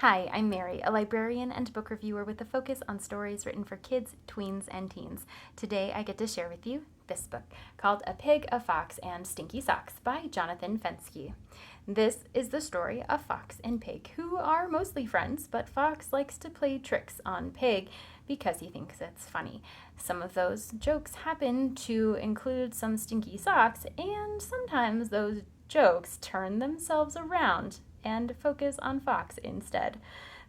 Hi, I'm Mary, a librarian and book reviewer with a focus on stories written for kids, tweens, and teens. Today I get to share with you this book called A Pig, a Fox, and Stinky Socks by Jonathan Fenske. This is the story of Fox and Pig, who are mostly friends, but Fox likes to play tricks on Pig because he thinks it's funny. Some of those jokes happen to include some stinky socks, and sometimes those jokes turn themselves around and focus on Fox instead.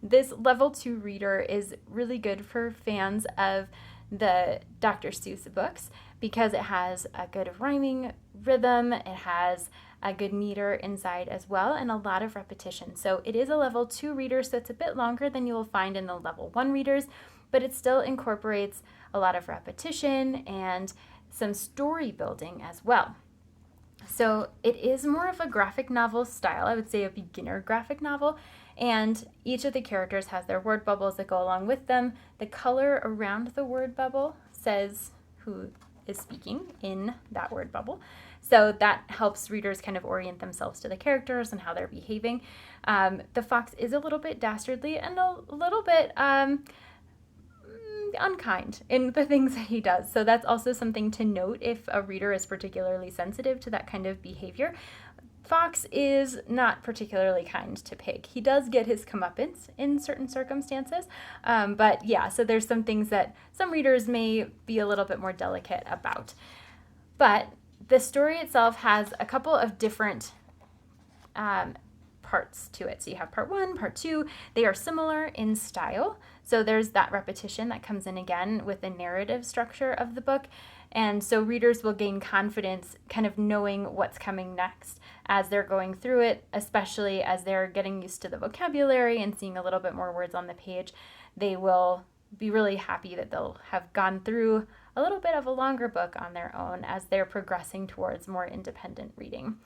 This level 2 reader is really good for fans of the Dr. Seuss books because it has a good rhyming rhythm, it has a good meter inside as well, and a lot of repetition. So it is a level 2 reader, so it's a bit longer than you will find in the level 1 readers, but it still incorporates a lot of repetition and some story building as well. So it is more of a graphic novel style, I would say a beginner graphic novel, and each of the characters has their word bubbles that go along with them. The color around the word bubble says who is speaking in that word bubble. So that helps readers kind of orient themselves to the characters and how they're behaving. The fox is a little bit dastardly and a little bit unkind in the things that he does. So that's also something to note if a reader is particularly sensitive to that kind of behavior. Fox is not particularly kind to Pig. He does get his comeuppance in certain circumstances, but yeah, so there's some things that some readers may be a little bit more delicate about. But the story itself has a couple of different parts to it. So you have part 1, part 2. They are similar in style. So there's that repetition that comes in again with the narrative structure of the book. And so readers will gain confidence kind of knowing what's coming next as they're going through it, especially as they're getting used to the vocabulary and seeing a little bit more words on the page. They will be really happy that they'll have gone through a little bit of a longer book on their own as they're progressing towards more independent reading.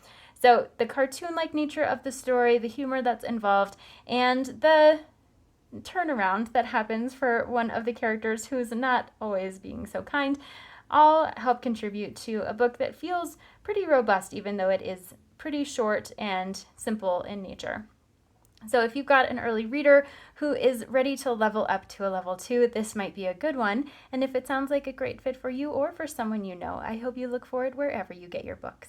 So the cartoon-like nature of the story, the humor that's involved, and the turnaround that happens for one of the characters who's not always being so kind, all help contribute to a book that feels pretty robust, even though it is pretty short and simple in nature. So if you've got an early reader who is ready to level up to a level 2, this might be a good one. And if it sounds like a great fit for you or for someone you know, I hope you look for it wherever you get your books.